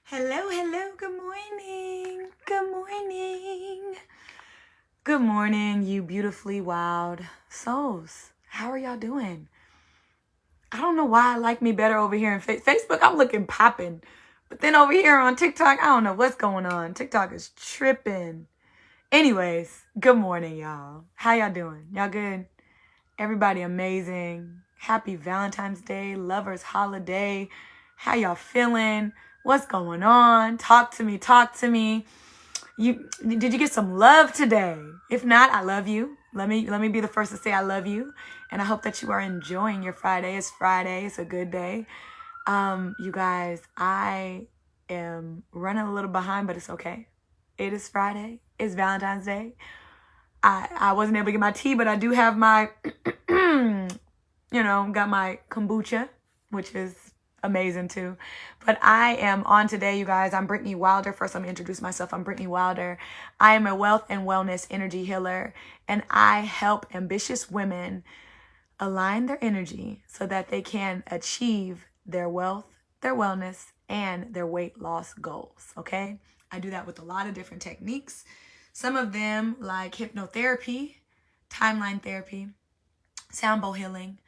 Hello, hello, good morning. Good morning. Good morning, you beautifully wild souls. How are y'all doing? I don't know why I like me better over here in Facebook. I'm looking popping. But then over here on TikTok, I don't know what's going on. TikTok is tripping. Anyways, good morning, y'all. How y'all doing? Y'all good? Everybody amazing. Happy Valentine's Day, lovers holiday. How y'all feeling? What's going on? Talk to me, talk to me. Did you get some love today? If not, I love you. Let me be the first to say I love you. And I hope that you are enjoying your Friday. It's Friday. It's a good day. You guys, I am running a little behind, but it's okay. It is Friday. It's Valentine's Day. I wasn't able to get my tea, but I do have my, got my kombucha, which is amazing too. But I am on today, you guys. I'm Brittany Wilder. First, let me introduce myself. I'm Brittany Wilder. I am a wealth and wellness energy healer, and I help ambitious women align their energy so that they can achieve their wealth, their wellness, and their weight loss goals. Okay? I do that with a lot of different techniques. Some of them like hypnotherapy, timeline therapy, sound bowl healing,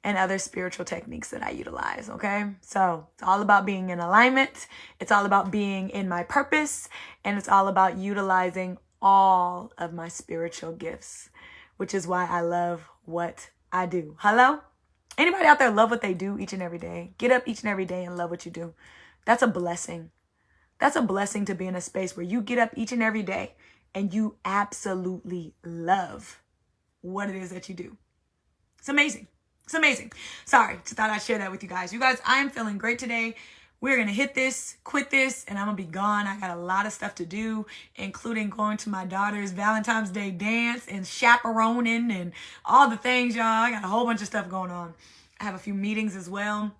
and other spiritual techniques that I utilize, okay? So it's all about being in alignment. It's all about being in my purpose. And it's all about utilizing all of my spiritual gifts, which is why I love what I do. Hello? Anybody out there love what they do each and every day? Get up each and every day and love what you do. That's a blessing. That's a blessing to be in a space where you get up each and every day and you absolutely love what it is that you do. It's amazing. It's amazing. Sorry, just thought I'd share that with you guys. You guys, I am feeling great today. We're going to hit this, quit this, and I'm going to be gone. I got a lot of stuff to do, including going to my daughter's Valentine's Day dance and chaperoning and all the things, y'all. I got a whole bunch of stuff going on. I have a few meetings as well.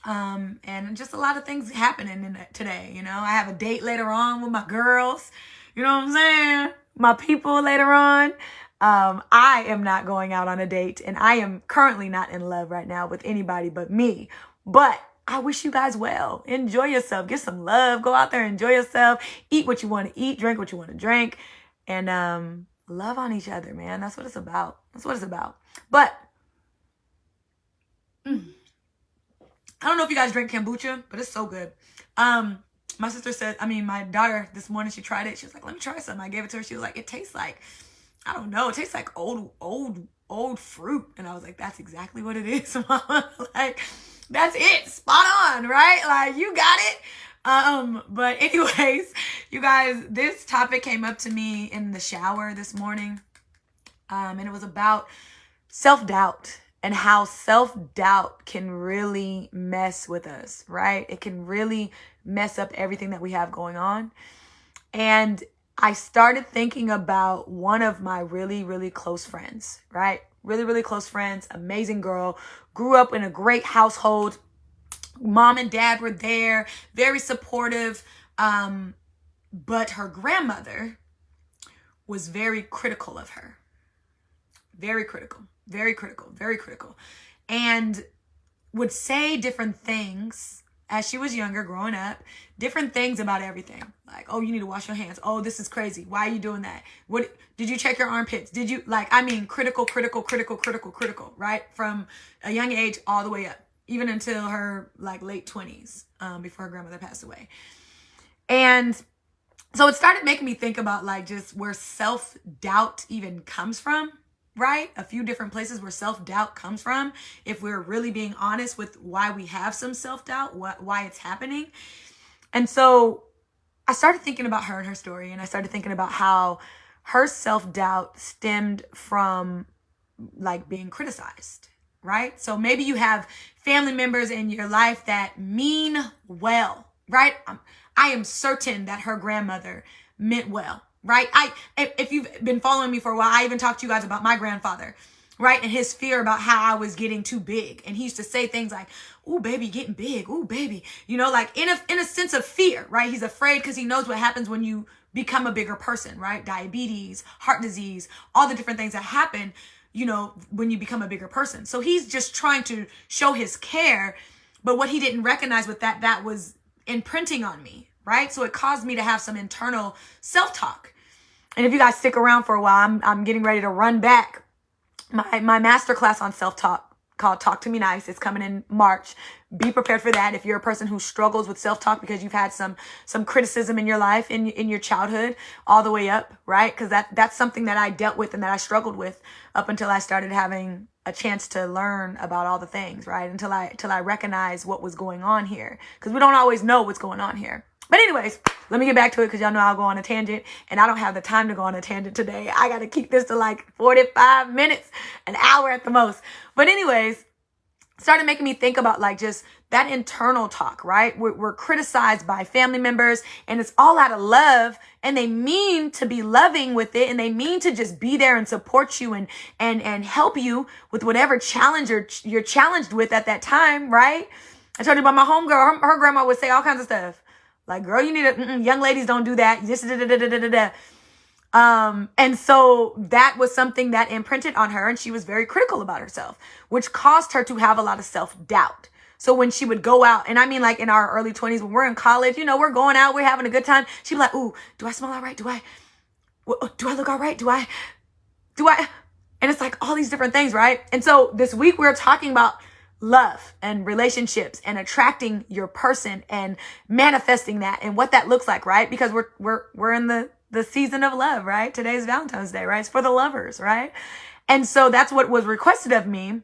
And just a lot of things happening today. You know, I have a date later on with my girls. You know what I'm saying? My people later on. I am not going out on a date, and I am currently not in love right now with anybody but me. But I wish you guys well. Enjoy yourself. Get some love. Go out there, enjoy yourself. Eat what you want to eat. Drink what you want to drink. And love on each other, man. That's what it's about. That's what it's about. But I don't know if you guys drink kombucha, but it's so good. My daughter this morning, she tried it. She was like, let me try something. I gave it to her. She was like, it tastes like, I don't know. It tastes like old fruit. And I was like, that's exactly what it is, Mama. Like, that's it. Spot on, right? Like, you got it. But anyways, you guys, this topic came up to me in the shower this morning. And it was about self-doubt and how self-doubt can really mess with us, right? It can really mess up everything that we have going on. And I started thinking about one of my really, really close friends, right? Really, really close friends, amazing girl, grew up in a great household. Mom and dad were there, very supportive. But her grandmother was very critical of her. Very critical, very critical, very critical. And would say different things as she was younger, growing up, different things about everything. Like, oh, you need to wash your hands. Oh, this is crazy. Why are you doing that? What did you check your armpits? Did you critical, right? From a young age all the way up, even until her late 20s, before her grandmother passed away. And so it started making me think about just where self-doubt even comes from. Right? A few different places where self-doubt comes from. If we're really being honest with why we have some self-doubt, why it's happening. And so I started thinking about her and her story, and I started thinking about how her self-doubt stemmed from being criticized, right? So maybe you have family members in your life that mean well, right? I am certain that her grandmother meant well. Right? If you've been following me for a while, I even talked to you guys about my grandfather, right? And his fear about how I was getting too big. And he used to say things like, ooh, baby, getting big. Ooh, baby. You know, in a sense of fear, right? He's afraid because he knows what happens when you become a bigger person, right? Diabetes, heart disease, all the different things that happen, when you become a bigger person. So he's just trying to show his care. But what he didn't recognize with that was imprinting on me, right? So it caused me to have some internal self-talk. And if you guys stick around for a while, I'm getting ready to run back my masterclass on self-talk called Talk to Me Nice. It's coming in March. Be prepared for that. If you're a person who struggles with self-talk because you've had some criticism in your life, in your childhood, all the way up, right? Because that's something that I dealt with and that I struggled with up until I started having a chance to learn about all the things, right? Until I recognized what was going on here. Because we don't always know what's going on here. But anyways, let me get back to it because y'all know I'll go on a tangent and I don't have the time to go on a tangent today. I got to keep this to like 45 minutes, an hour at the most. But anyways, started making me think about like just that internal talk, right? We're criticized by family members and it's all out of love and they mean to be loving with it and they mean to just be there and support you and help you with whatever challenge you're challenged with at that time, right? I told you about my homegirl. Her grandma would say all kinds of stuff. Like, girl, you need to, young ladies don't do that. And so that was something that imprinted on her and she was very critical about herself, which caused her to have a lot of self-doubt. So when she would go out, and I mean like in our early 20s, when we're in college, you know, we're going out, we're having a good time. She'd be like, ooh, do I smell all right? Do I look all right? Do I? And it's like all these different things, right? And so this week we're talking about love and relationships and attracting your person and manifesting that and what that looks like, right? Because we're in the season of love, right? Today's Valentine's Day, right? It's for the lovers, right? And so that's what was requested of me.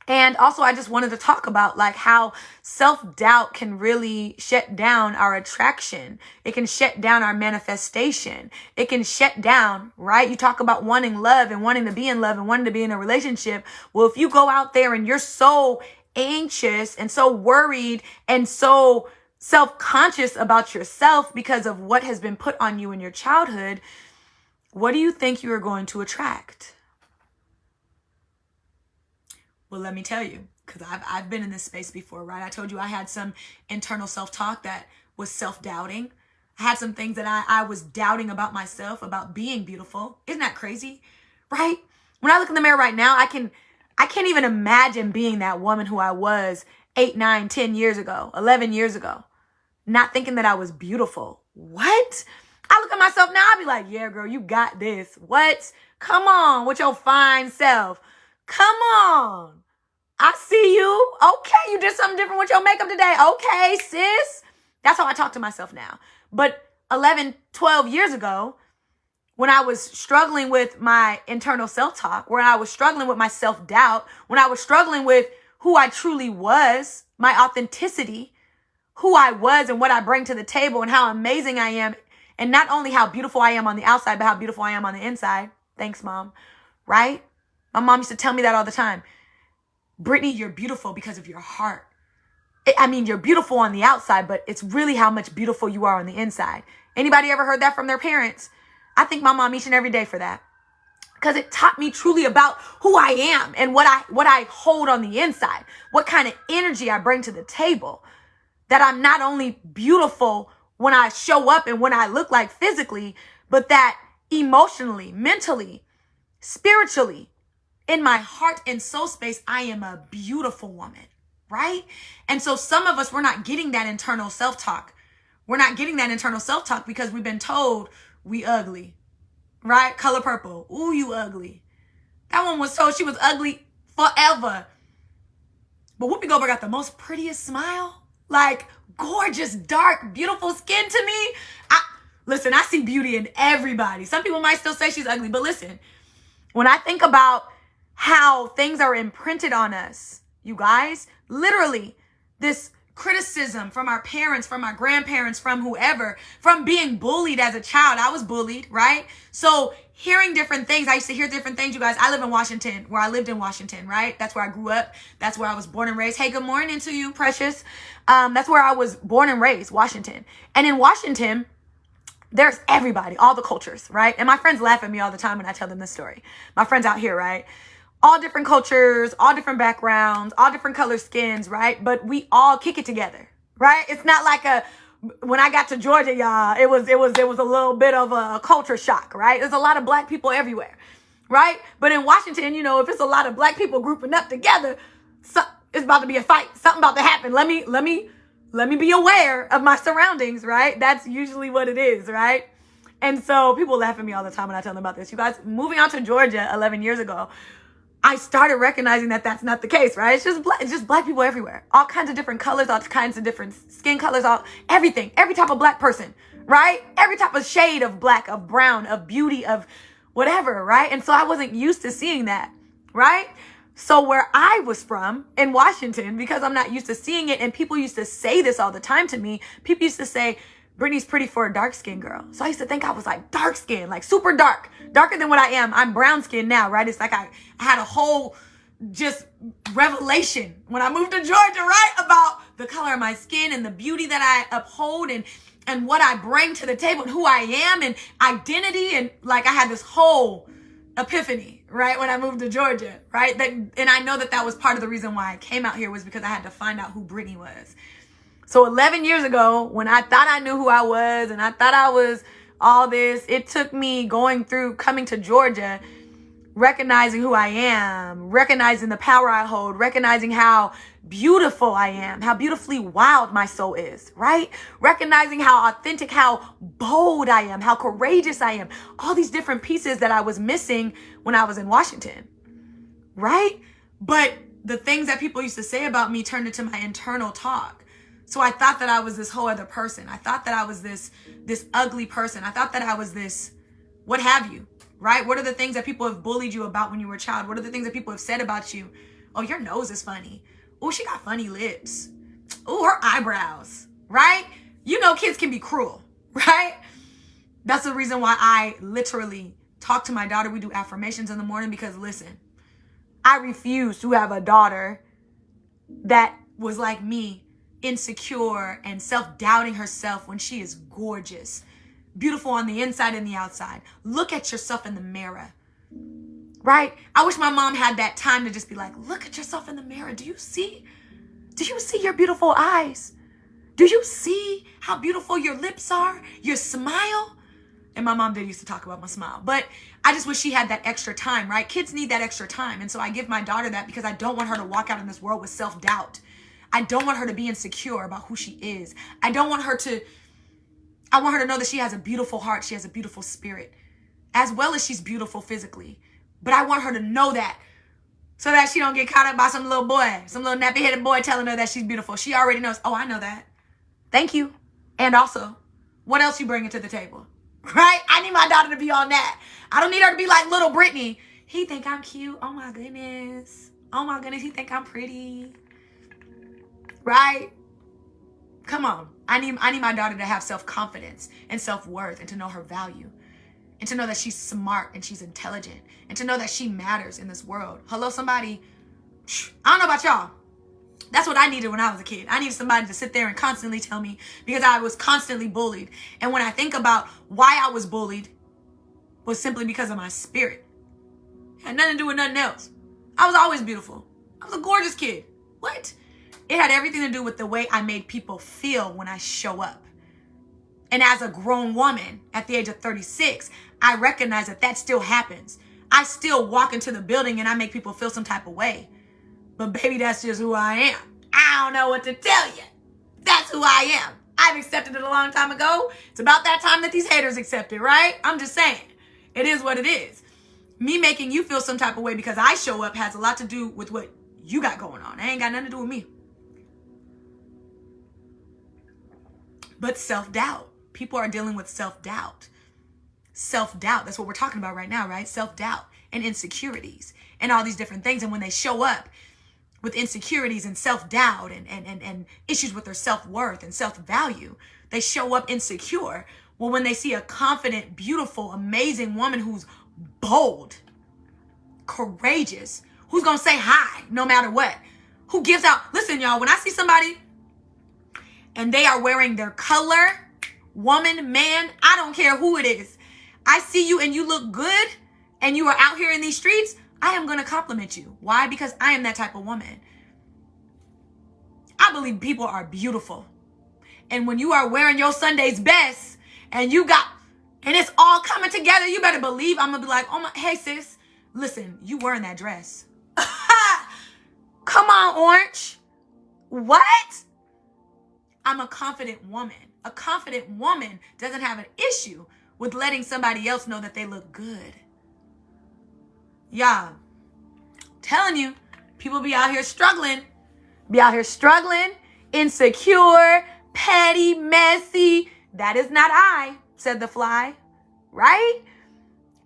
And also I just wanted to talk about like how self-doubt can really shut down our attraction. It can shut down our manifestation. It can shut down, right? You talk about wanting love and wanting to be in love and wanting to be in a relationship. Well, if you go out there and you're so anxious and so worried and so self-conscious about yourself because of what has been put on you in your childhood, what do you think you are going to attract? Well, let me tell you, because I've been in this space before, right? I told you I had some internal self-talk that was self-doubting. I had some things that I was doubting about myself, about being beautiful. Isn't that crazy? Right? When I look in the mirror right now, I can't even imagine being that woman who I was 8, 9, 10 years ago, 11 years ago, not thinking that I was beautiful. What? I look at myself now, I be like, yeah, girl, you got this. What? Come on with your fine self. Come on. I see you. Okay, you did something different with your makeup today. Okay, sis. That's how I talk to myself now. But 11, 12 years ago, when I was struggling with my internal self-talk, when I was struggling with my self-doubt, when I was struggling with who I truly was, my authenticity, who I was and what I bring to the table and how amazing I am, and not only how beautiful I am on the outside, but how beautiful I am on the inside. Thanks, Mom. Right? My mom used to tell me that all the time. Brittany, you're beautiful because of your heart. I mean, you're beautiful on the outside, but it's really how much beautiful you are on the inside. Anybody ever heard that from their parents? I thank my mom each and every day for that. Because it taught me truly about who I am and what I hold on the inside. What kind of energy I bring to the table. That I'm not only beautiful when I show up and when I look like physically, but that emotionally, mentally, spiritually, in my heart and soul space, I am a beautiful woman, right? And so some of us, we're not getting that internal self-talk. We're not getting that internal self-talk because we've been told we ugly, right? Color purple. Ooh, you ugly. That one was told she was ugly forever. But Whoopi Goldberg got the most prettiest smile. Like gorgeous, dark, beautiful skin to me. Listen, I see beauty in everybody. Some people might still say she's ugly, but listen, when I think about how things are imprinted on us, you guys, literally this criticism from our parents, from our grandparents, from whoever, from being bullied as a child. I was bullied, right? So hearing different things, I used to hear different things, you guys. I live in Washington, where I lived in Washington, right? That's where I grew up. That's where I was born and raised. Hey, good morning to you, precious. That's where I was born and raised, Washington. And in Washington, there's everybody, all the cultures, right? And my friends laugh at me all the time when I tell them this story. My friends out here, right? All different cultures, all different backgrounds, all different color skins, right? But we all kick it together, right? It's not like when I got to Georgia, y'all, it was a little bit of a culture shock, right? There's a lot of black people everywhere, right? But in Washington, you know, if it's a lot of black people grouping up together, it's about to be a fight. Something about to happen. Let me let me be aware of my surroundings, right? That's usually what it is, right? And so people laugh at me all the time when I tell them about this. You guys, moving out to Georgia 11 years ago, I started recognizing that that's not the case, right? It's just black people everywhere. All kinds of different colors, all kinds of different skin colors, everything. Every type of black person, right? Every type of shade of black, of brown, of beauty, of whatever, right? And so I wasn't used to seeing that, right? So where I was from in Washington, because I'm not used to seeing it, and people used to say this all the time to me, people used to say, Brittany's pretty for a dark-skinned girl. So I used to think I was like dark-skinned, like super dark, darker than what I am. I'm brown-skinned now, right? It's like I had a whole just revelation when I moved to Georgia, right? About the color of my skin and the beauty that I uphold and what I bring to the table and who I am and identity. And like I had this whole epiphany, right? When I moved to Georgia, right? And I know that was part of the reason why I came out here, was because I had to find out who Brittany was. So 11 years ago, when I thought I knew who I was and I thought I was all this, it took me coming to Georgia, recognizing who I am, recognizing the power I hold, recognizing how beautiful I am, how beautifully wild my soul is, right? Recognizing how authentic, how bold I am, how courageous I am. All these different pieces that I was missing when I was in Washington, right? But the things that people used to say about me turned into my internal talk. So I thought that I was this whole other person. I thought that I was this ugly person. I thought that I was this, what have you, right? What are the things that people have bullied you about when you were a child? What are the things that people have said about you? Oh, your nose is funny. Oh, she got funny lips. Oh, her eyebrows, right? You know, kids can be cruel, right? That's the reason why I literally talk to my daughter. We do affirmations in the morning because, listen, I refuse to have a daughter that was like me, insecure and self-doubting herself when she is gorgeous, beautiful on the inside and the outside. Look at yourself in the mirror, right? I wish my mom had that time to just be like, look at yourself in the mirror. Do you see your beautiful eyes? Do you see how beautiful your lips are? Your smile? And my mom did used to talk about my smile, but I just wish she had that extra time, right? Kids need that extra time. And so I give my daughter that because I don't want her to walk out in this world with self-doubt. I don't want her to be insecure about who she is. I want her to know that she has a beautiful heart. She has a beautiful spirit, as well as she's beautiful physically. But I want her to know that so that she don't get caught up by some little boy, some little nappy-headed boy telling her that she's beautiful. She already knows, oh, I know that. Thank you. And also, what else you bringing to the table, right? I need my daughter to be on that. I don't need her to be like little Brittany. He think I'm cute. Oh, my goodness. Oh, my goodness. He think I'm pretty. Right? Come on. I need my daughter to have self-confidence and self-worth and to know her value and to know that she's smart and she's intelligent and to know that she matters in this world. Hello, somebody. I don't know about y'all. That's what I needed when I was a kid. I needed somebody to sit there and constantly tell me, because I was constantly bullied. And when I think about why I was bullied, was simply because of my spirit. It had nothing to do with nothing else. I was always beautiful. I was a gorgeous kid. What? It had everything to do with the way I made people feel when I show up. And as a grown woman at the age of 36, I recognize that still happens. I still walk into the building and I make people feel some type of way. But baby, that's just who I am. I don't know what to tell you. That's who I am. I've accepted it a long time ago. It's about that time that these haters accept it, right? I'm just saying. It is what it is. Me making you feel some type of way because I show up has a lot to do with what you got going on. It ain't got nothing to do with me. But self-doubt. People are dealing with self-doubt. Self-doubt. That's what we're talking about right now, right? Self-doubt and insecurities and all these different things. And when they show up with insecurities and self-doubt and issues with their self-worth and self-value, they show up insecure. Well, when they see a confident, beautiful, amazing woman who's bold, courageous, who's going to say hi no matter what, who gives out. Listen, y'all, when I see somebody and they are wearing their color, woman, man, I don't care who it is. I see you and you look good and you are out here in these streets, I am going to compliment you. Why? Because I am that type of woman. I believe people are beautiful. And when you are wearing your Sunday's best and it's all coming together, you better believe I'm going to be like, oh my, hey sis, listen, you wearing that dress. Come on, Orange. What? I'm a confident woman. A confident woman doesn't have an issue with letting somebody else know that they look good. Yeah, telling you, people be out here struggling. Insecure, petty, messy. That is not I, said the fly. Right?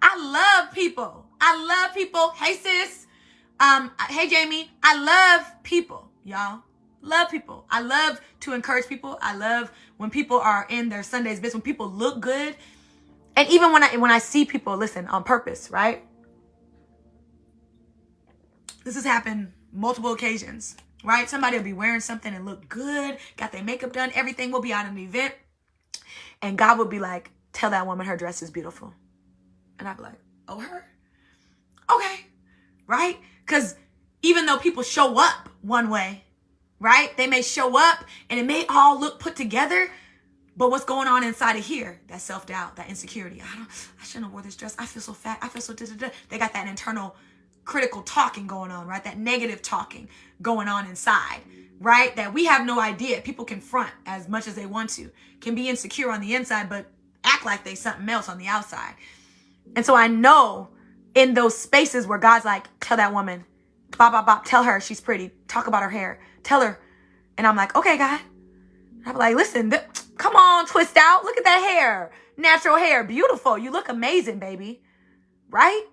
I love people. Hey, sis. Hey, Jamie. I love people, y'all. Love people. I love to encourage people. I love when people are in their Sunday's business, when people look good. And even when I see people, listen, on purpose, right? This has happened multiple occasions, right? Somebody will be wearing something and look good, got their makeup done, everything will be at an event. And God will be like, tell that woman her dress is beautiful. And I'd be like, oh, her? Okay, right? Because even though people show up one way, right? They may show up and it may all look put together, but what's going on inside of here? That self-doubt, that insecurity. I shouldn't have wore this dress. I feel so fat. I feel so da-da-da. They got that internal critical talking going on, right? That negative talking going on inside, right? That we have no idea. People can front as much as they want to, can be insecure on the inside, but act like they something else on the outside. And so I know in those spaces where God's like, tell that woman, bop, bop, bop, tell her she's pretty. Talk about her hair. Tell her. And I'm like, okay, God. I'm like, listen, come on, twist out. Look at that hair. Natural hair. Beautiful. You look amazing, baby. Right?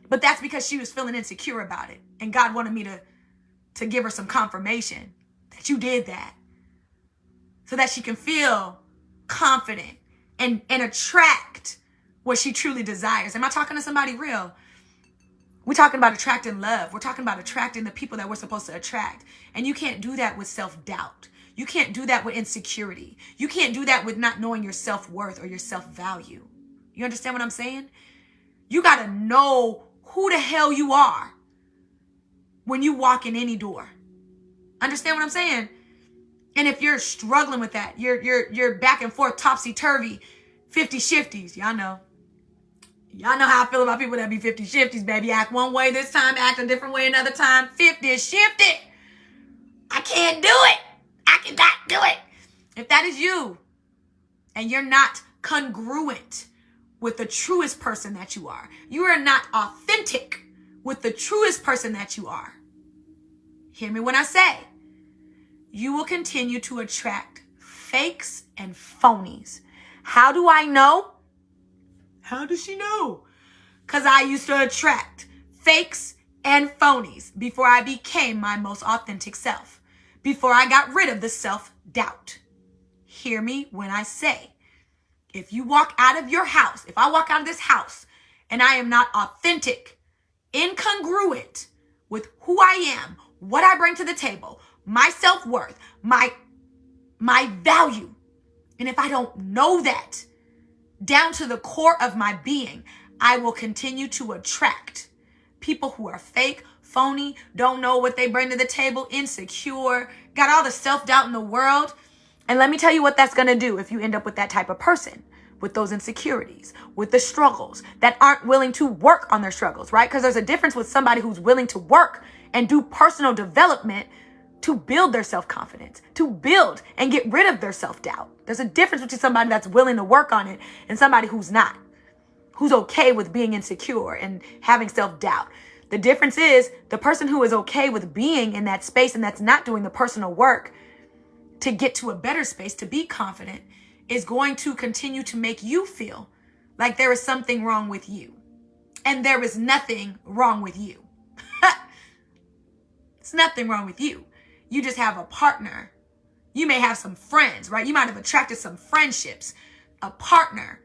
But that's because she was feeling insecure about it. And God wanted me to give her some confirmation that you did that. So that she can feel confident and attract what she truly desires. Am I talking to somebody real? We're talking about attracting love. We're talking about attracting the people that we're supposed to attract. And you can't do that with self-doubt. You can't do that with insecurity. You can't do that with not knowing your self-worth or your self-value. You understand what I'm saying? You got to know who the hell you are when you walk in any door. Understand what I'm saying? And if you're struggling with that, you're back and forth, topsy-turvy, 50-shifties. Y'all know how I feel about people that be 50-shifties, baby. Act one way this time, act a different way another time. 50-shifted. I can't do it. I cannot do it. If that is you and you're not congruent with the truest person that you are not authentic with the truest person that you are. Hear me when I say, you will continue to attract fakes and phonies. How do I know? How does she know? Because I used to attract fakes and phonies before I became my most authentic self, before I got rid of the self-doubt. Hear me when I say, if you walk out of your house, if I walk out of this house and I am not authentic, incongruent with who I am, what I bring to the table, my self-worth, my value, and if I don't know that down to the core of my being, I will continue to attract people who are fake, phony, don't know what they bring to the table, insecure, got all the self-doubt in the world. And let me tell you what that's going to do if you end up with that type of person, with those insecurities, with the struggles, that aren't willing to work on their struggles, right? Because there's a difference with somebody who's willing to work and do personal development to build their self-confidence, to build and get rid of their self-doubt. There's a difference between somebody that's willing to work on it and somebody who's not, who's okay with being insecure and having self-doubt. The difference is the person who is okay with being in that space and that's not doing the personal work to get to a better space, to be confident, is going to continue to make you feel like there is something wrong with you. And there is nothing wrong with you. It's nothing wrong with you. You just have a partner. You may have some friends, right? You might have attracted some friendships, a partner.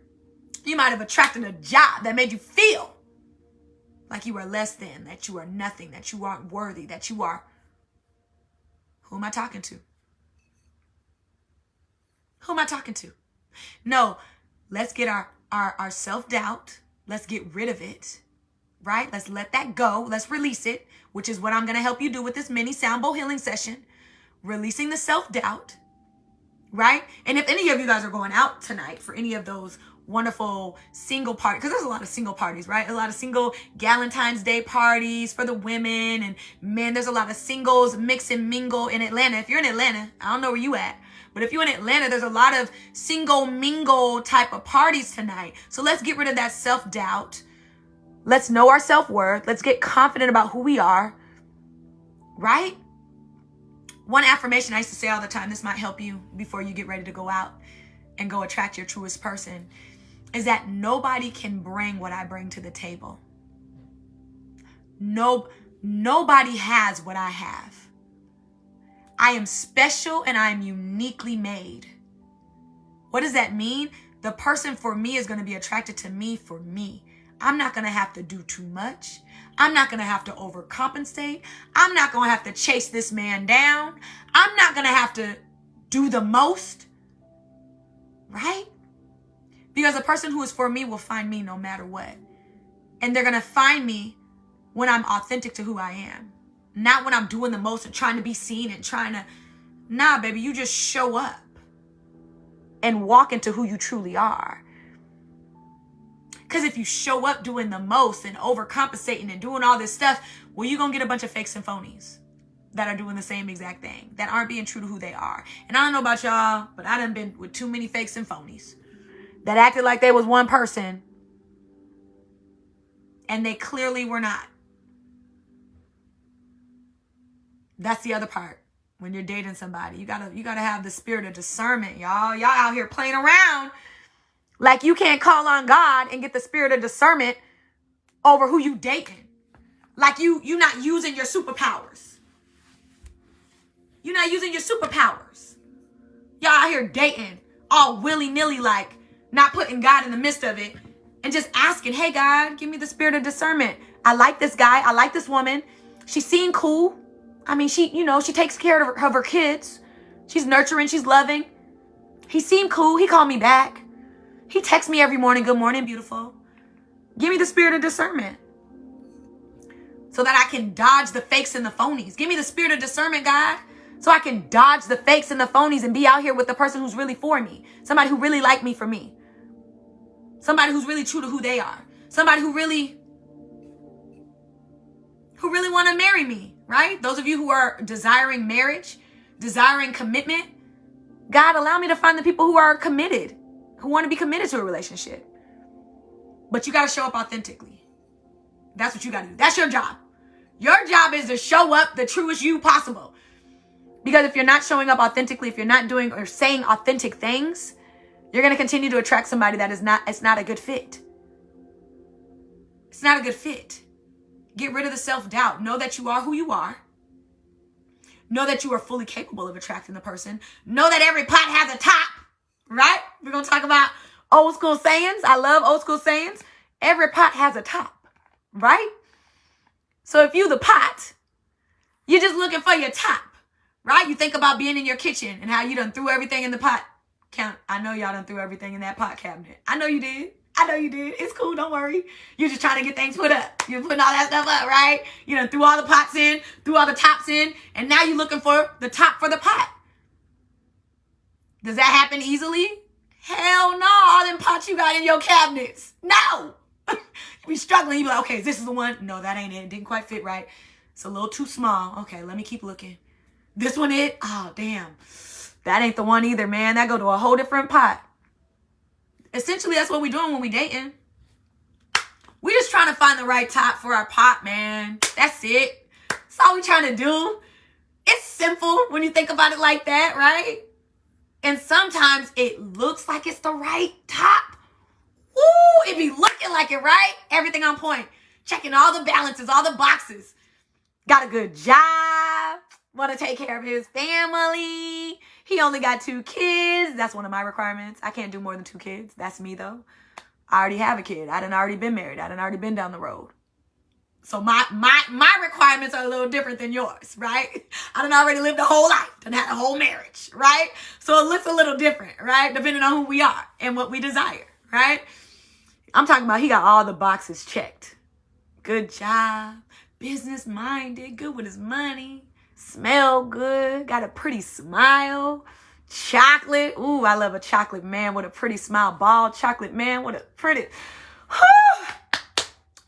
You might have attracted a job that made you feel like you are less than, that you are nothing, that you aren't worthy, that you are. Who am I talking to? Who am I talking to? No, let's get our self-doubt. Let's get rid of it, right? Let's let that go. Let's release it, which is what I'm going to help you do with this mini sound bowl healing session. Releasing the self-doubt, right? And if any of you guys are going out tonight for any of those wonderful single parties, because there's a lot of single parties, right? A lot of single Valentine's Day parties for the women and men. There's a lot of singles mix and mingle in Atlanta. If you're in Atlanta, I don't know where you at, But if you're in Atlanta, there's a lot of single mingle type of parties tonight. So let's get rid of that self-doubt. Let's know our self-worth. Let's get confident about who we are. Right? One affirmation I used to say all the time, this might help you before you get ready to go out and go attract your truest person, is that nobody can bring what I bring to the table. Nobody has what I have. I am special and I am uniquely made. What does that mean? The person for me is going to be attracted to me for me. I'm not going to have to do too much. I'm not going to have to overcompensate. I'm not going to have to chase this man down. I'm not going to have to do the most. Right? Because the person who is for me will find me no matter what. And they're going to find me when I'm authentic to who I am. Not when I'm doing the most and trying to be seen and trying to... Nah, baby, you just show up and walk into who you truly are. Because if you show up doing the most and overcompensating and doing all this stuff, well, you're going to get a bunch of fakes and phonies that are doing the same exact thing, that aren't being true to who they are. And I don't know about y'all, but I done been with too many fakes and phonies that acted like they was one person and they clearly were not. That's the other part. When you're dating somebody, you gotta have the spirit of discernment, y'all. Y'all out here playing around like you can't call on God and get the spirit of discernment over who you dating. Like you not using your superpowers. You're not using your superpowers. Y'all out here dating all willy-nilly, like not putting God in the midst of it and just asking, hey, God, give me the spirit of discernment. I like this guy. I like this woman. She seemed cool. I mean, she takes care of her kids. She's nurturing. She's loving. He seemed cool. He called me back. He texts me every morning. Good morning, beautiful. Give me the spirit of discernment so that I can dodge the fakes and the phonies. Give me the spirit of discernment, God, so I can dodge the fakes and the phonies and be out here with the person who's really for me. Somebody who really like me for me. Somebody who's really true to who they are. Somebody who really want to marry me. Right? Those of you who are desiring marriage, desiring commitment, God, allow me to find the people who are committed, who want to be committed to a relationship. But you got to show up authentically. That's what you got to do. That's your job. Your job is to show up the truest you possible. Because if you're not showing up authentically, if you're not doing or saying authentic things, you're going to continue to attract somebody that it's not a good fit. It's not a good fit. Get rid of the self-doubt. Know that you are who you are. Know that you are fully capable of attracting the person. Know that every pot has a top, right? We're going to talk about old school sayings. I love old school sayings. Every pot has a top, right? So if you the pot, you're just looking for your top, right? You think about being in your kitchen and how you done threw everything in the pot. I know y'all done threw everything in that pot cabinet. I know you did. I know you did. It's cool. Don't worry. You're just trying to get things put up. You're putting all that stuff up, right? You done threw all the pots in, threw all the tops in, and now you're looking for the top for the pot. Does that happen easily? Hell no. All them pots you got in your cabinets. No. You be struggling. You be like, okay, this is the one. No, that ain't it. It didn't quite fit right. It's a little too small. Okay, let me keep looking. This one it? Oh, damn. That ain't the one either, man. That go to a whole different pot. Essentially, that's what we're doing when we dating. We're just trying to find the right top for our pot, man. That's it. That's all we're trying to do. It's simple when you think about it like that, right? And sometimes it looks like it's the right top. Ooh, it be looking like it, right? Everything on point. Checking all the balances, all the boxes. Got a good job. Want to take care of his family. He only got 2 kids. That's one of my requirements. I can't do more than 2 kids. That's me, though. I already have a kid. I done already been married. I done already been down the road. So my requirements are a little different than yours, right? I done already lived a whole life. Done had a whole marriage, right? So it looks a little different, right? Depending on who we are and what we desire, right? I'm talking about he got all the boxes checked. Good job. Business-minded. Good with his money. Smell good, got a pretty smile, chocolate. Ooh, I love a chocolate man with a pretty smile. Bald chocolate man with a pretty,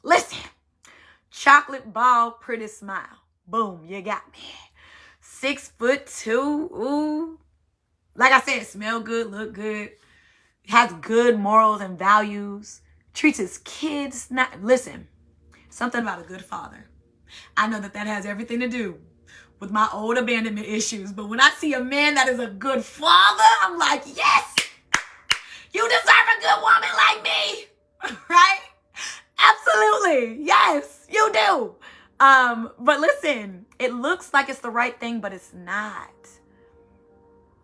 listen, chocolate bald pretty smile. Boom, you got me. 6'2", ooh, Like I said, smell good, look good, has good morals and values, treats his kids. Listen, something about a good father. I know that has everything to do with my old abandonment issues. But when I see a man that is a good father, I'm like, yes, you deserve a good woman like me. Right? Absolutely. Yes, you do. But listen, it looks like it's the right thing, but it's not.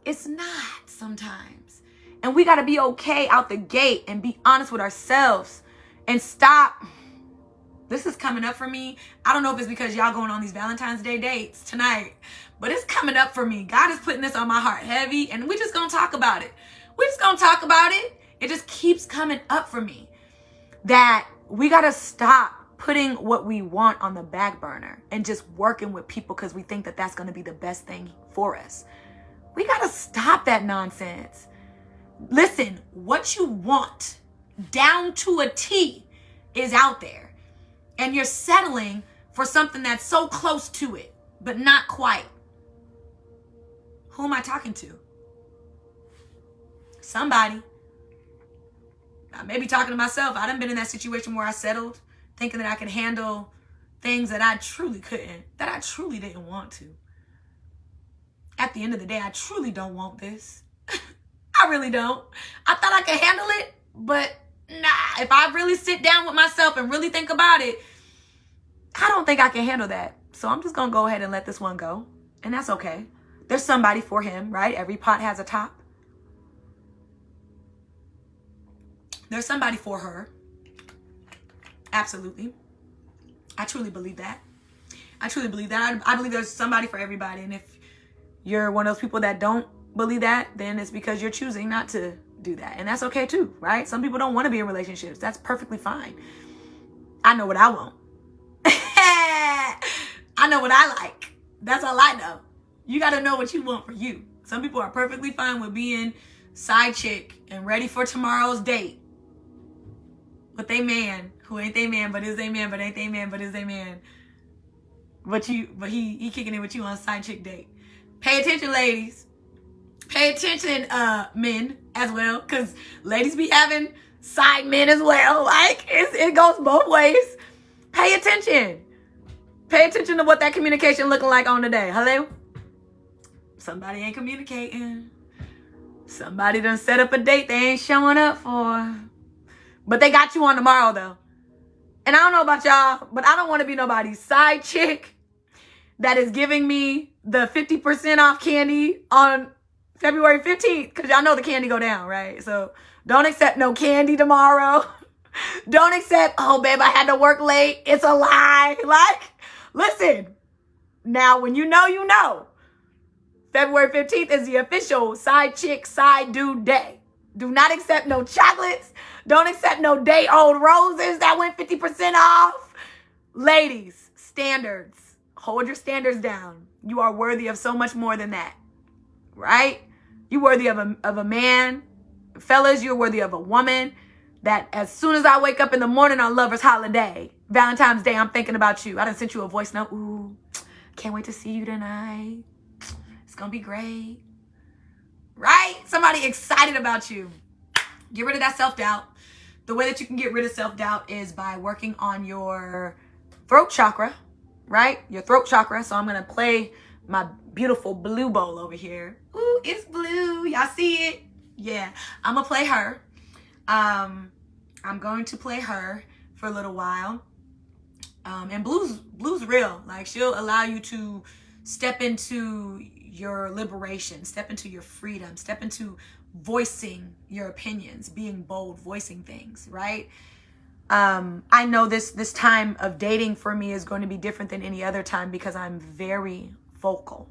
It's not sometimes. And we got to be okay out the gate and be honest with ourselves and stop. This is coming up for me. I don't know if it's because y'all going on these Valentine's Day dates tonight, but it's coming up for me. God is putting this on my heart heavy, and we're just going to talk about it. We're just going to talk about it. It just keeps coming up for me that we got to stop putting what we want on the back burner and just working with people because we think that that's going to be the best thing for us. We got to stop that nonsense. Listen, what you want down to a T is out there. And you're settling for something that's so close to it, but not quite. Who am I talking to? Somebody. I may be talking to myself. I done been in that situation where I settled, thinking that I could handle things that I truly couldn't, that I truly didn't want to. At the end of the day, I truly don't want this. I really don't. I thought I could handle it, but nah, if I really sit down with myself and really think about it, I don't think I can handle that. So I'm just going to go ahead and let this one go. And that's okay. There's somebody for him, right? Every pot has a top. There's somebody for her. Absolutely. I truly believe that. I truly believe that. I believe there's somebody for everybody. And if you're one of those people that don't believe that, then it's because you're choosing not to do that. And that's okay too, right? Some people don't want to be in relationships. That's perfectly fine. I know what I want. I know what I like. That's all I know. You got to know what you want for you. Some people are perfectly fine with being side chick and ready for tomorrow's date with they man who ain't they man, but is they man, but ain't they man, but is they man. But he kicking it with you on side chick date. Pay attention, ladies. Pay attention, men as well, because ladies be having side men as well. Like it goes both ways. Pay attention. Pay attention to what that communication looking like on the day. Hello? Somebody ain't communicating. Somebody done set up a date they ain't showing up for. But they got you on tomorrow, though. And I don't know about y'all, but I don't want to be nobody's side chick that is giving me the 50% off candy on February 15th. Because y'all know the candy go down, right? So don't accept no candy tomorrow. Don't accept, oh, babe, I had to work late. It's a lie. Like, listen. Now, when you know, you know. February 15th is the official side chick, side dude day. Do not accept no chocolates. Don't accept no day-old roses that went 50% off. Ladies, standards. Hold your standards down. You are worthy of so much more than that. Right? You're worthy of a man. Fellas, you're worthy of a woman that as soon as I wake up in the morning on Lover's Holiday, Valentine's Day, I'm thinking about you. I done sent you a voice note. Ooh, can't wait to see you tonight. It's going to be great. Right? Somebody excited about you. Get rid of that self-doubt. The way that you can get rid of self-doubt is by working on your throat chakra, right? Your throat chakra. So I'm going to play my beautiful blue bowl over here. Ooh, it's blue. Y'all see it? Yeah. I'm going to play her. I'm going to play her for a little while. And blue's real. Like, she'll allow you to step into your liberation, step into your freedom, step into voicing your opinions, being bold, voicing things, right? I know this time of dating for me is going to be different than any other time because I'm very vocal,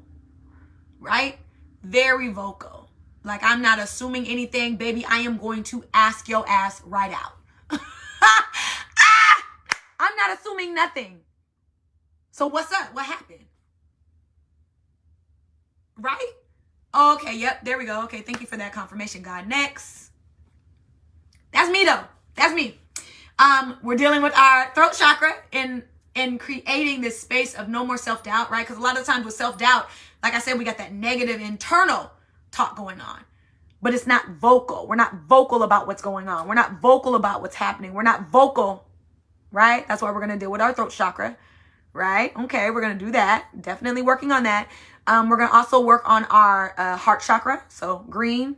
right? Very vocal. Like, I'm not assuming anything, baby. I am going to ask your ass right out. I'm not assuming nothing. So what's up? What happened? Right? Okay, yep, there we go. Okay, thank you for that confirmation, God. Next. That's me, though. That's me. We're dealing with our throat chakra in creating this space of no more self-doubt, right? Because a lot of times with self-doubt, like I said, we got that negative internal talk going on, but it's not vocal. We're not vocal about what's going on. We're not vocal about what's happening. We're not vocal, right? That's what we're going to deal with our throat chakra, right? Okay, we're going to do that. Definitely working on that. We're going to also work on our heart chakra. So green.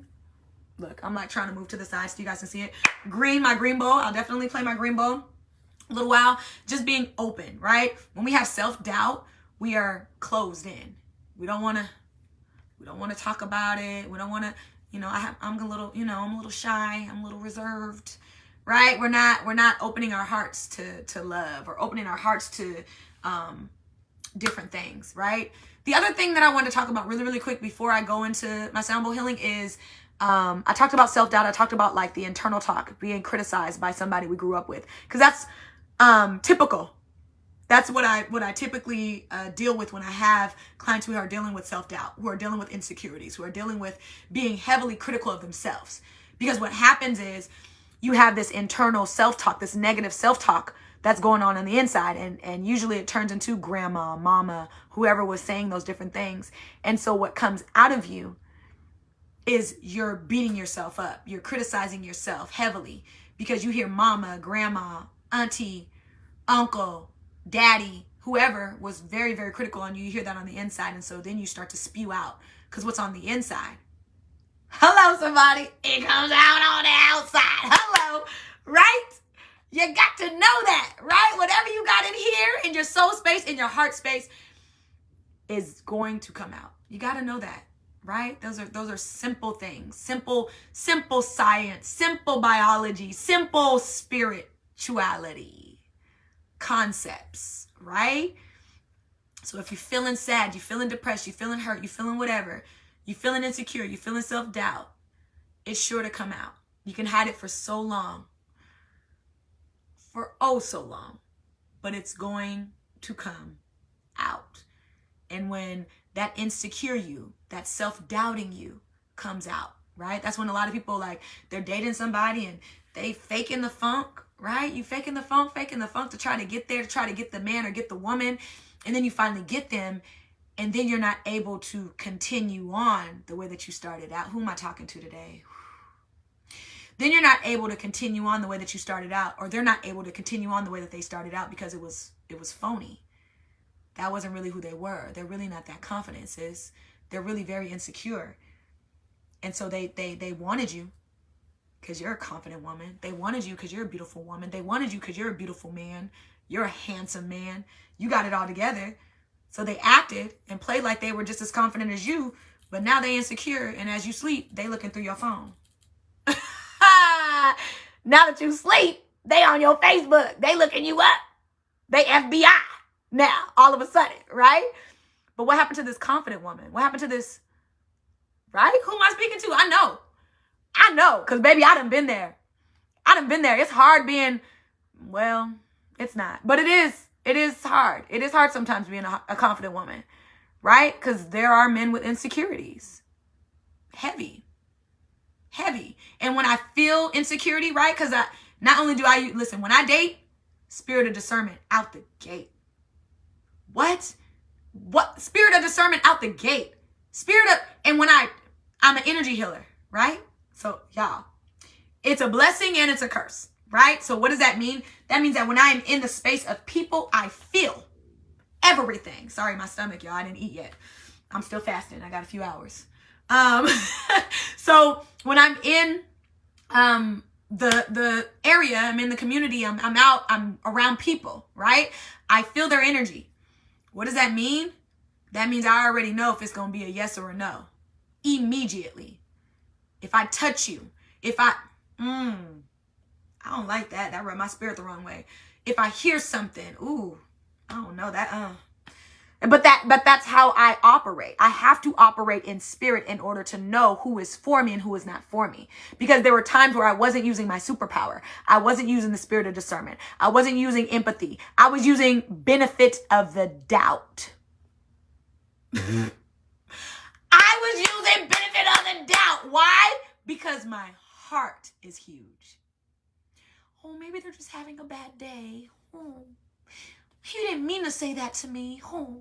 Look, I'm like trying to move to the side so you guys can see it. Green, my green bow. I'll definitely play my green bow a little while. Just being open, right? When we have self-doubt, we are closed in. We don't want to talk about it. We don't want to, I'm a little shy. I'm a little reserved, right? We're not opening our hearts to love, or opening our hearts to different things, right? The other thing that I want to talk about really, really quick before I go into my sound bowl healing is, I talked about self-doubt. I talked about like the internal talk, being criticized by somebody we grew up with, because that's typical. That's what I typically deal with when I have clients who are dealing with self-doubt, who are dealing with insecurities, who are dealing with being heavily critical of themselves. Because what happens is you have this internal self-talk, this negative self-talk that's going on the inside. And usually it turns into grandma, mama, whoever was saying those different things. And so what comes out of you is you're beating yourself up. You're criticizing yourself heavily because you hear mama, grandma, auntie, uncle, daddy, whoever was very, very critical on you. You hear that on the inside. And so then you start to spew out, because what's on the inside, hello, somebody, it comes out on the outside. Hello, right? You got to know that, right? Whatever you got in here, in your soul space, in your heart space, is going to come out. You got to know that, right? Those are simple things, simple science, simple biology, simple spirituality concepts, right? So if you're feeling sad, you're feeling depressed, you're feeling hurt, you're feeling whatever, you're feeling insecure, you're feeling self-doubt, it's sure to come out. You can hide it for so long, for oh so long, but it's going to come out. And when that insecure you, that self-doubting you comes out, right? That's when a lot of people, like, they're dating somebody and they faking the funk, right? You faking the funk to try to get there, to try to get the man or get the woman. And then you finally get them, and then you're not able to continue on the way that you started out. Who am I talking to today? Then you're not able to continue on the way that you started out, or they're not able to continue on the way that they started out because it was phony. That wasn't really who they were. They're really not that confident, sis. They're really very insecure. And so they wanted you because you're a confident woman. They wanted you because you're a beautiful woman. They wanted you because you're a beautiful man. You're a handsome man. You got it all together. So they acted and played like they were just as confident as you, but now they insecure. And as you sleep, they looking through your phone. Now that you sleep, they on your Facebook. They looking you up. They FBI now, all of a sudden, right? But what happened to this confident woman? What happened to this, right? Who am I speaking to? I know, because baby, I done been there. It's hard being, well, it's not. But it is hard. It is hard sometimes being a confident woman, right? Because there are men with insecurities. Heavy. And when I feel insecurity, right? Because not only do I, listen, when I date, spirit of discernment out the gate. What? Spirit of discernment out the gate. And when I'm an energy healer, right? So y'all, it's a blessing and it's a curse, right? So what does that mean? That means that when I am in the space of people, I feel everything. Sorry, my stomach, y'all. I didn't eat yet. I'm still fasting. I got a few hours. So when I'm in the area, I'm in the community, I'm out, I'm around people, right? I feel their energy. What does that mean? That means I already know if it's going to be a yes or a no. Immediately. If I touch you, I don't like that. That rubbed my spirit the wrong way. If I hear something, ooh, I don't know that, But that's how I operate. I have to operate in spirit in order to know who is for me and who is not for me. Because there were times where I wasn't using my superpower. I wasn't using the spirit of discernment. I wasn't using empathy. I was using benefit of the doubt. I was using benefit of the doubt. Why? Because my heart is huge. Oh, maybe they're just having a bad day. Oh. You didn't mean to say that to me. Oh.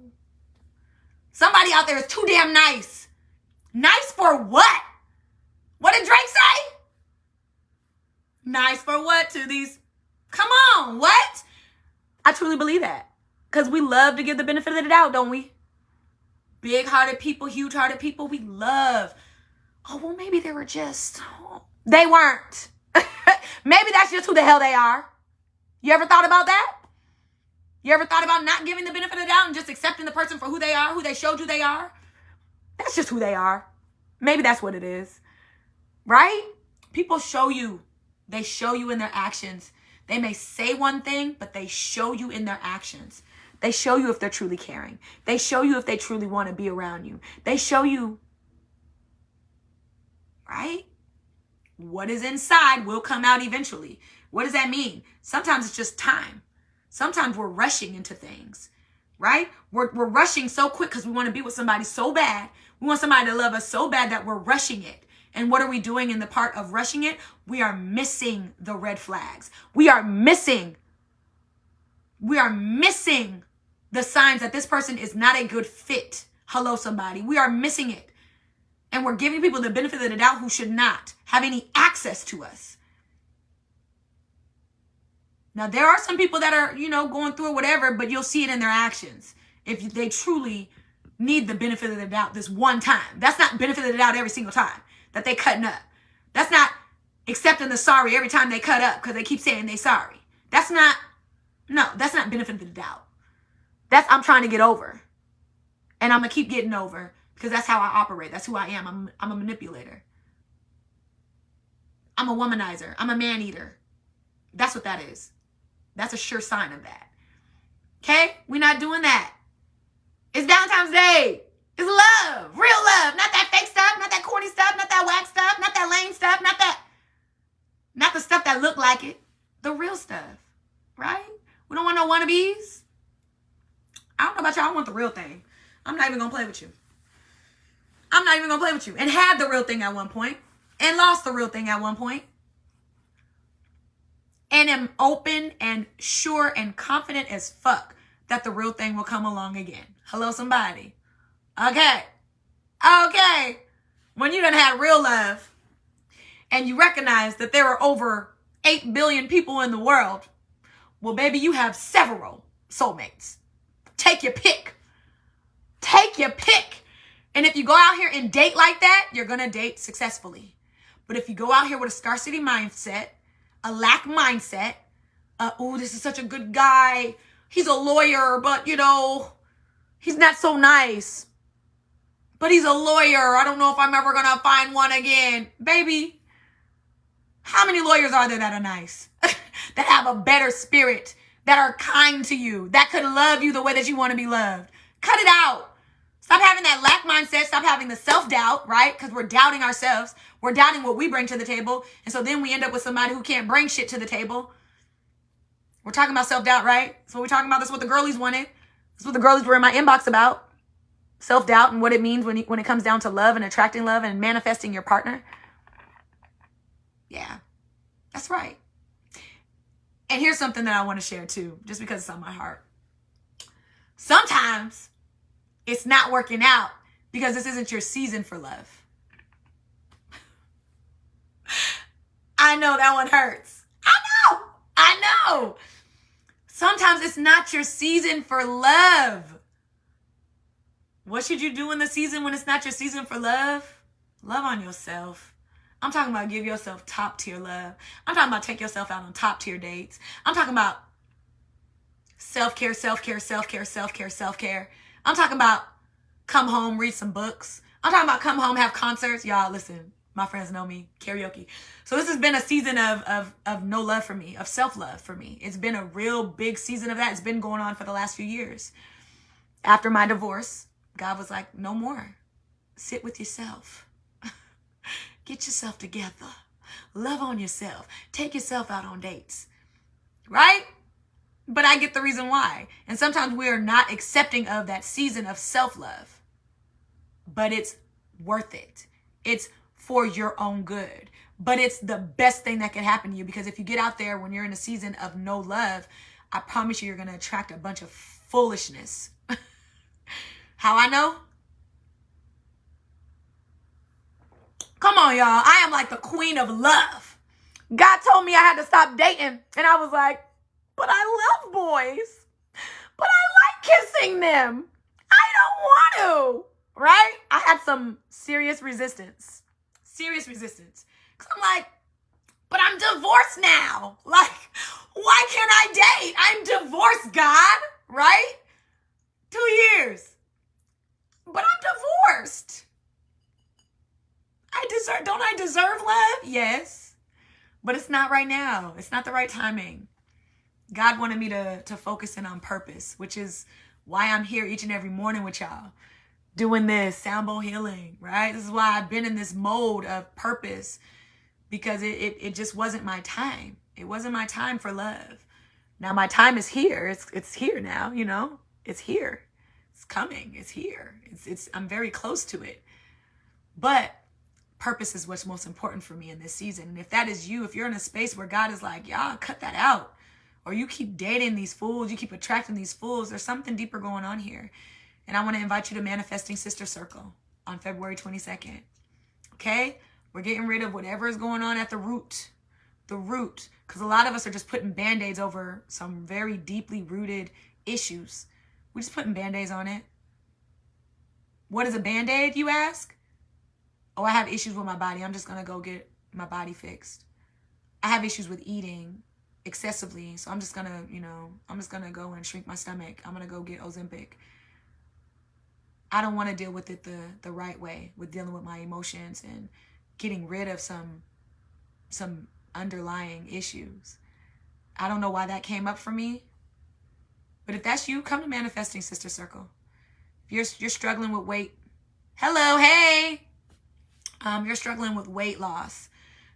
Somebody out there is too damn nice. Nice for what? What did Drake say? Nice for what to these? Come on, what? I truly believe that. Because we love to give the benefit of the doubt, don't we? Big-hearted people, huge-hearted people, we love. Oh, well, maybe they were just... They weren't. Maybe that's just who the hell they are. You ever thought about that? You ever thought about not giving the benefit of the doubt and just accepting the person for who they are, who they showed you they are? That's just who they are. Maybe that's what it is. Right? People show you. They show you in their actions. They may say one thing, but they show you in their actions. They show you if they're truly caring. They show you if they truly want to be around you. They show you, right? What is inside will come out eventually. What does that mean? Sometimes it's just time. Sometimes we're rushing into things, right? We're rushing so quick because we want to be with somebody so bad. We want somebody to love us so bad that we're rushing it. And what are we doing in the part of rushing it? We are missing the red flags. We are missing the signs that this person is not a good fit. Hello, somebody. We are missing it. And we're giving people the benefit of the doubt who should not have any access to us. Now, there are some people that are, going through whatever, but you'll see it in their actions. If they truly need the benefit of the doubt this one time. That's not benefit of the doubt every single time that they cutting up. That's not accepting the sorry every time they cut up because they keep saying they sorry. That's not benefit of the doubt. That's I'm trying to get over. And I'm going to keep getting over because that's how I operate. That's who I am. I'm a manipulator. I'm a womanizer. I'm a man-eater. That's what that is. That's a sure sign of that. Okay? We're not doing that. It's Valentine's Day. It's love. Real love. Not that fake stuff. Not that corny stuff. Not that whack stuff. Not that lame stuff. Not the stuff that look like it. The real stuff. Right? We don't want no wannabes. I don't know about y'all. I want the real thing. I'm not even going to play with you. I'm not even going to play with you. And had the real thing at one point. And lost the real thing at one point. And am open and sure and confident as fuck that the real thing will come along again. Hello, somebody. Okay. When you done had real love and you recognize that there are over 8 billion people in the world, well, baby, you have several soulmates. Take your pick. Take your pick. And if you go out here and date like that, you're going to date successfully. But if you go out here with a scarcity mindset, a lack mindset, this is such a good guy. He's a lawyer, but, he's not so nice. But he's a lawyer. I don't know if I'm ever going to find one again. Baby, how many lawyers are there that are nice? That have a better spirit, that are kind to you, that could love you the way that you want to be loved? Cut it out. Stop having that lack mindset. Stop having the self-doubt, right? Because we're doubting ourselves. We're doubting what we bring to the table. And so then we end up with somebody who can't bring shit to the table. We're talking about self-doubt, right? That's what we're talking about. That's what the girlies wanted. That's what the girlies were in my inbox about. Self-doubt and what it means when it comes down to love and attracting love and manifesting your partner. Yeah, that's right. And here's something that I want to share too, just because it's on my heart. Sometimes it's not working out because this isn't your season for love. I know that one hurts. I know. Sometimes it's not your season for love. What should you do in the season when it's not your season for love? Love on yourself. I'm talking about give yourself top tier love. I'm talking about take yourself out on top tier dates. I'm talking about self-care, self-care, self-care, self-care, self-care. I'm talking about come home, read some books. I'm talking about come home, have concerts. Y'all, listen, my friends know me, karaoke. So this has been a season of no love for me, of self-love for me. It's been a real big season of that. It's been going on for the last few years. After my divorce, God was like, no more. Sit with yourself. Get yourself together. Love on yourself. Take yourself out on dates. Right? But I get the reason why. And sometimes we are not accepting of that season of self-love. But it's worth it. It's for your own good. But it's the best thing that can happen to you. Because if you get out there when you're in a season of no love, I promise you're going to attract a bunch of foolishness. How I know? Come on, y'all. I am like the queen of love. God told me I had to stop dating. And I was like, but I love boys. But I like kissing them. I don't want to. Right? I had some serious resistance. Serious resistance. Because I'm like, but I'm divorced now. Like, why can't I date? I'm divorced, God. Right? 2 years. But I'm divorced. Don't I deserve love? Yes. But it's not right now. It's not the right timing. God wanted me to focus in on purpose, which is why I'm here each and every morning with y'all, doing this sound bowl healing, right? This is why I've been in this mode of purpose, because it just wasn't my time. It wasn't my time for love. Now my time is here. It's here now, you know? It's here. It's coming. It's here. I'm very close to it. But purpose is what's most important for me in this season. And if that is you, if you're in a space where God is like, y'all, cut that out, or you keep dating these fools, you keep attracting these fools, there's something deeper going on here. And I want to invite you to Manifesting Sister Circle on February 22nd. Okay? We're getting rid of whatever is going on at the root. The root. Because a lot of us are just putting Band-Aids over some very deeply rooted issues. We're just putting Band-Aids on it. What is a Band-Aid, you ask? Oh, I have issues with my body. I'm just going to go get my body fixed. I have issues with eating excessively. So I'm just going to, I'm just going to go and shrink my stomach. I'm going to go get Ozempic. I don't want to deal with it the right way, with dealing with my emotions and getting rid of some underlying issues. I don't know why that came up for me. But if that's you, come to Manifesting Sister Circle. If you're struggling with weight, hello, hey. You're struggling with weight loss.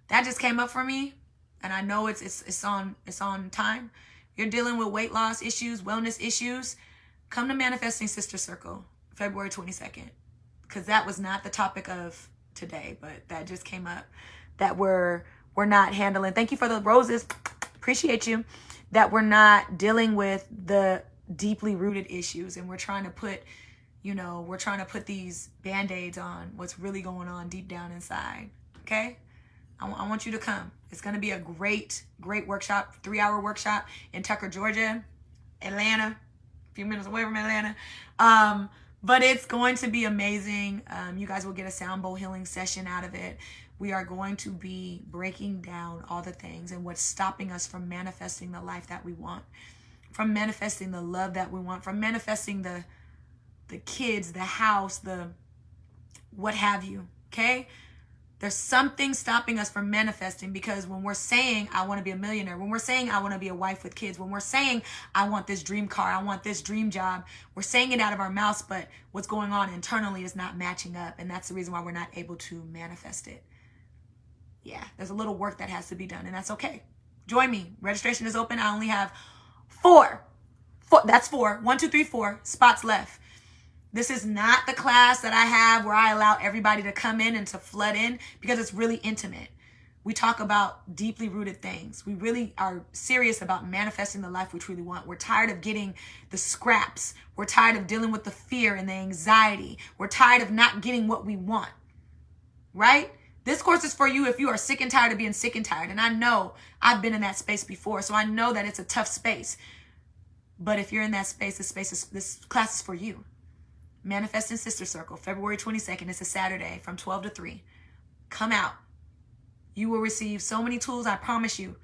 That just came up for me, and I know it's on time. You're dealing with weight loss issues, wellness issues. Come to Manifesting Sister Circle, February 22nd, because that was not the topic of today, but that just came up that we're not handling. Thank you for the roses. Appreciate you. That we're not dealing with the deeply rooted issues, and we're trying to put these Band-Aids on what's really going on deep down inside. Okay? I want you to come. It's going to be a great workshop, 3-hour workshop in Tucker, Georgia, Atlanta, a few minutes away from Atlanta. But it's going to be amazing. You guys will get a sound bowl healing session out of it. We are going to be breaking down all the things and what's stopping us from manifesting the life that we want, from manifesting the love that we want, from manifesting the kids, the house, the what have you, okay? There's something stopping us from manifesting, because when we're saying, I want to be a millionaire, when we're saying, I want to be a wife with kids, when we're saying, I want this dream car, I want this dream job, we're saying it out of our mouths, but what's going on internally is not matching up, and that's the reason why we're not able to manifest it. Yeah, there's a little work that has to be done, and that's okay. Join me. Registration is open. I only have 4. That's 4. 1, 2, 3, 4 spots left. This is not the class that I have where I allow everybody to come in and to flood in, because it's really intimate. We talk about deeply rooted things. We really are serious about manifesting the life we truly want. We're tired of getting the scraps. We're tired of dealing with the fear and the anxiety. We're tired of not getting what we want, right? This course is for you if you are sick and tired of being sick and tired. And I know I've been in that space before, so I know that it's a tough space. But if you're in that space, this class is for you. Manifesting Sister Circle, February 22nd. It's a Saturday from 12 to 3. Come out. You will receive so many tools, I promise you.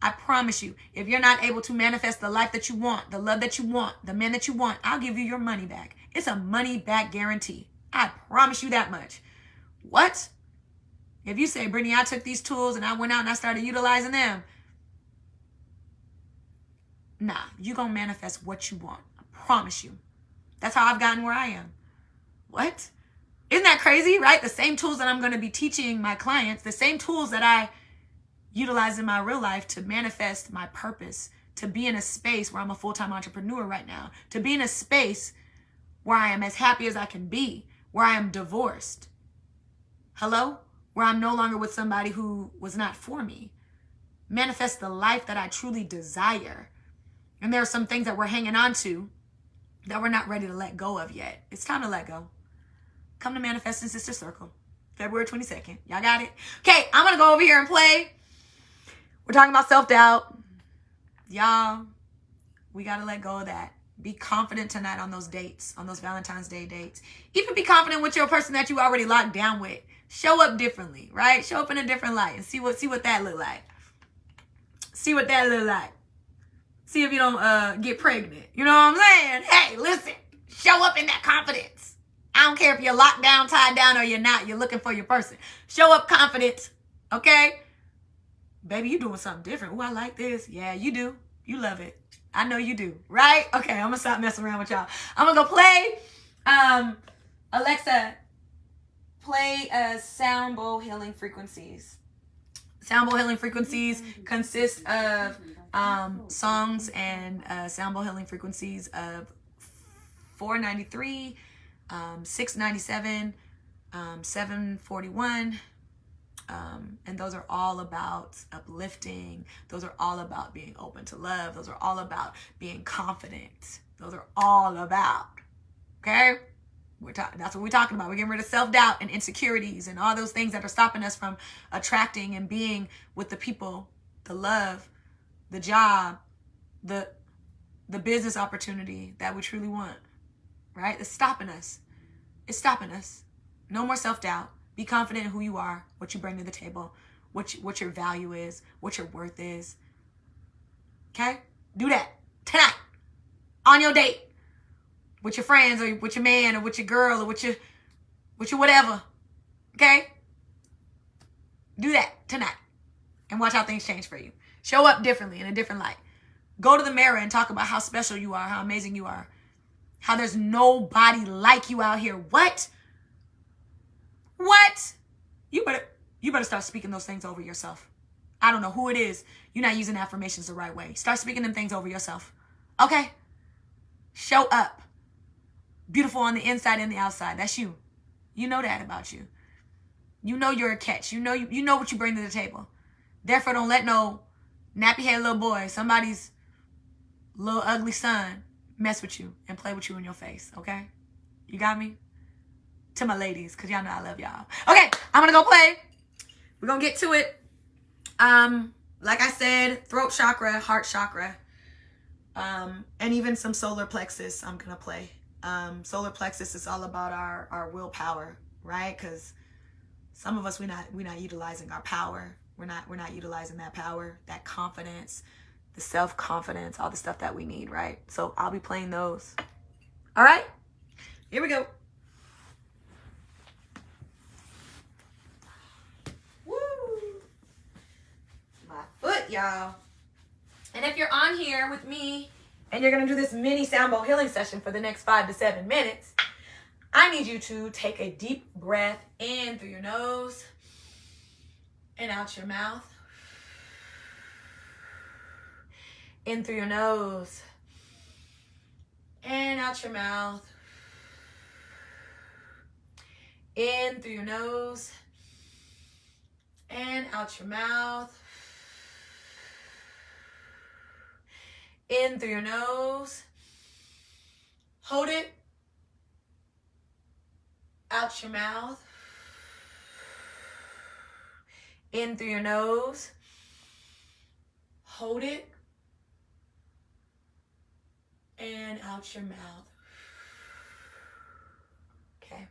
I promise you. If you're not able to manifest the life that you want, the love that you want, the man that you want, I'll give you your money back. It's a money back guarantee. I promise you that much. What? If you say, Brittany, I took these tools and I went out and I started utilizing them. Nah, you're going to manifest what you want. I promise you. That's how I've gotten where I am. What? Isn't that crazy, right? The same tools that I'm going to be teaching my clients, the same tools that I utilize in my real life to manifest my purpose, to be in a space where I'm a full-time entrepreneur right now, to be in a space where I am as happy as I can be, where I am divorced. Hello? Where I'm no longer with somebody who was not for me. Manifest the life that I truly desire. And there are some things that we're hanging on to that we're not ready to let go of yet. It's time to let go. Come to Manifesting Sister Circle. February 22nd. Y'all got it? Okay, I'm going to go over here and play. We're talking about self-doubt. Y'all, we got to let go of that. Be confident tonight on those dates, on those Valentine's Day dates. Even be confident with your person that you already locked down with. Show up differently, right? Show up in a different light and see what that look like. See what that look like. See if you don't get pregnant. You know what I'm saying? Hey, listen. Show up in that confidence. I don't care if you're locked down, tied down, or you're not. You're looking for your person. Show up confident. Okay? Baby, you doing something different. Ooh, I like this. Yeah, you do. You love it. I know you do. Right? Okay, I'm going to stop messing around with y'all. I'm going to go play. Alexa, play sound bowl healing frequencies. Sound bowl healing frequencies consist of songs and sound bowl healing frequencies of 493, 697, 741, and those are all about uplifting. Those are all about being open to love. Those are all about being confident. Those are all about, okay? That's what we're talking about. We're getting rid of self-doubt and insecurities and all those things that are stopping us from attracting and being with the people, the love, the job, the business opportunity that we truly want, right? It's stopping us. It's stopping us. No more self-doubt. Be confident in who you are, what you bring to the table, what your value is, what your worth is. Okay? Do that tonight on your date with your friends or with your man or with your girl or with your whatever. Okay? Do that tonight and watch how things change for you. Show up differently in a different light. Go to the mirror and talk about how special you are, how amazing you are, how there's nobody like you out here. What? You better start speaking those things over yourself. I don't know who it is. You're not using affirmations the right way. Start speaking them things over yourself. Okay? Show up. Beautiful on the inside and the outside. That's you. You know that about you. You know you're a catch. You know what you bring to the table. Therefore, don't let no nappy-head little boy, somebody's little ugly son, mess with you and play with you in your face. Okay? You got me? To my ladies, because y'all know I love y'all. Okay, I'm going to go play. We're going to get to it. Like I said, throat chakra, heart chakra, and even some solar plexus I'm going to play. Solar plexus is all about our willpower, right? Because some of us, we're not utilizing our power. We're not utilizing that power, that confidence, the self-confidence, all the stuff that we need, right? So I'll be playing those. All right? Here we go. Foot, y'all. And if you're on here with me and you're going to do this mini sound bowl healing session for the next 5 to 7 minutes, I need you to take a deep breath in through your nose and out your mouth. In through your nose and out your mouth. In through your nose and out your mouth. In through your nose. Hold it. Out your mouth. In through your nose. Hold it. And out your mouth. Okay.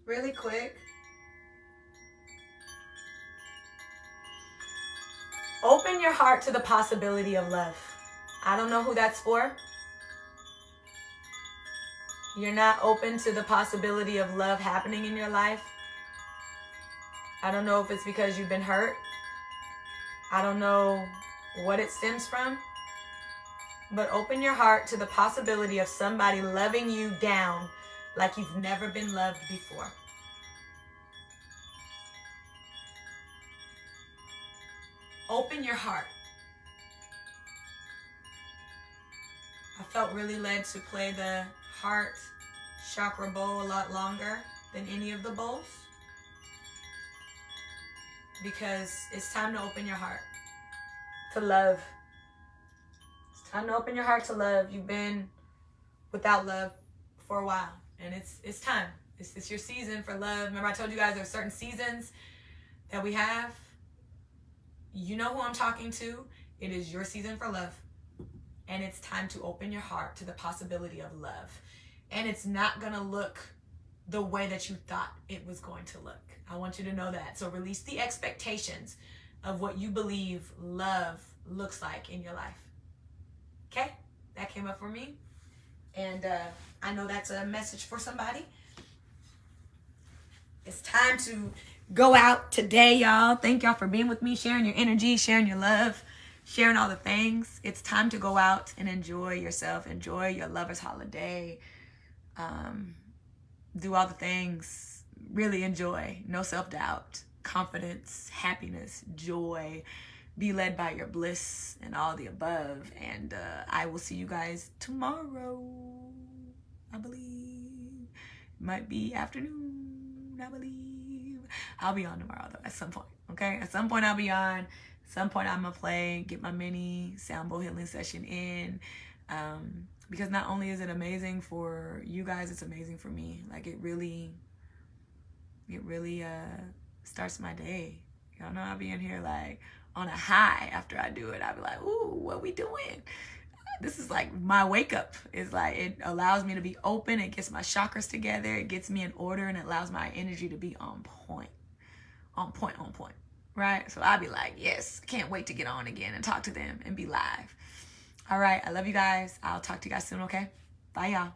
really quick. Open your heart to the possibility of love. I don't know who that's for. You're not open to the possibility of love happening in your life. I don't know if it's because you've been hurt. I don't know what it stems from. But open your heart to the possibility of somebody loving you down like you've never been loved before. Open your heart. I felt really led to play the heart chakra bowl a lot longer than any of the bowls, because it's time to open your heart to love. It's time to open your heart to love. You've been without love for a while, and it's time. It's your season for love. Remember I told you guys there are certain seasons that we have. You know who I'm talking to. It is your season for love. And it's time to open your heart to the possibility of love. And it's not going to look the way that you thought it was going to look. I want you to know that. So release the expectations of what you believe love looks like in your life. Okay? That came up for me. And I know that's a message for somebody. It's time to go out today, y'all. Thank y'all for being with me, sharing your energy, sharing your love, sharing all the things. It's time to go out and enjoy yourself. Enjoy your lover's holiday. Do all the things. Really enjoy. No self-doubt. Confidence, happiness, joy. Be led by your bliss and all the above. And I will see you guys tomorrow, I believe. Might be afternoon, I believe. I'll be on tomorrow though, at some point, okay? At some point I'll be on. At some point I'm gonna play, get my mini sound bowl healing session in. Because not only is it amazing for you guys, it's amazing for me. Like it really starts my day. Y'all know I'll be in here like on a high after I do it. I'll be like, ooh, what we doing? This is like my wake up. It's like it allows me to be open. It gets my chakras together. It gets me in order, and it allows my energy to be on point. On point. Right? So I'll be like, yes, can't wait to get on again and talk to them and be live. All right. I love you guys. I'll talk to you guys soon, okay? Bye, y'all.